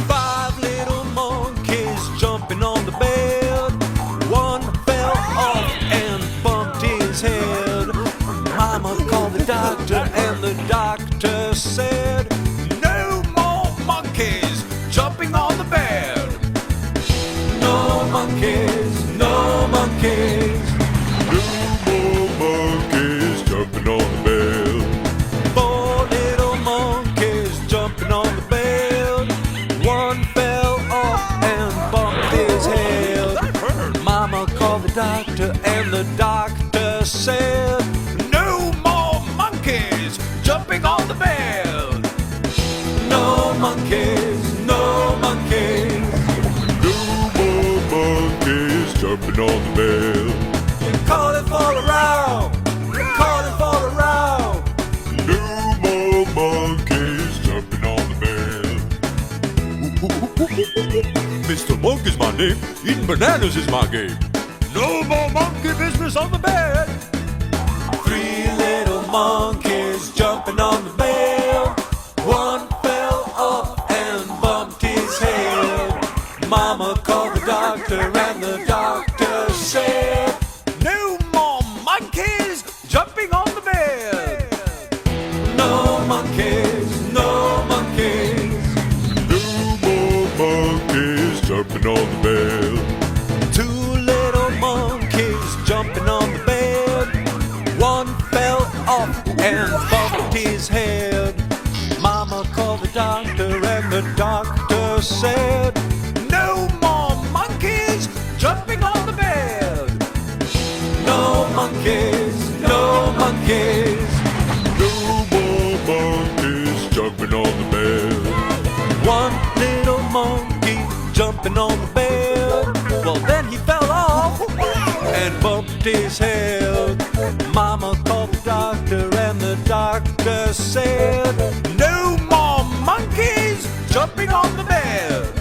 Five little monkeys jumping on the bed. One fell off and bumped his head. Mama called the doctor and the doctor said, "No more monkeys jumping on the bed. No monkeys, no monkeys. No more monkeys jumping on the bed." Four little monkeys jumping on the bed. One fell off and bumped his head. Mama called the doctor and the doctor said, "No more monkeys jumping on the bed. No monkeys, no monkeys. No more monkeys jumping on the bed." Calling for a row, calling for a row. No more monkeys jumping on the bed. Mr. Monkey's my name, eating bananas is my game. No more monkey business on the bed. Three little monkeys jumping on the bed. One fell off and bumped his head. Mama called the doctor and the doctor said, "No more monkeys jumping on the bed. No monkeys, no monkeys. No more monkeys jumping on the bed." Two little monkeys jumping on the bed. One fell off and bumped his head. Mama called the doctor and the doctor said, "No more monkeys jumping on the bed. No monkeys, no monkeys. No more monkeys jumping on the bed." One little monkey jumping on the bed. Well, then he fell off and bumped his head. Mama called the doctor and the doctor said, "No more monkeys jumping on the bed.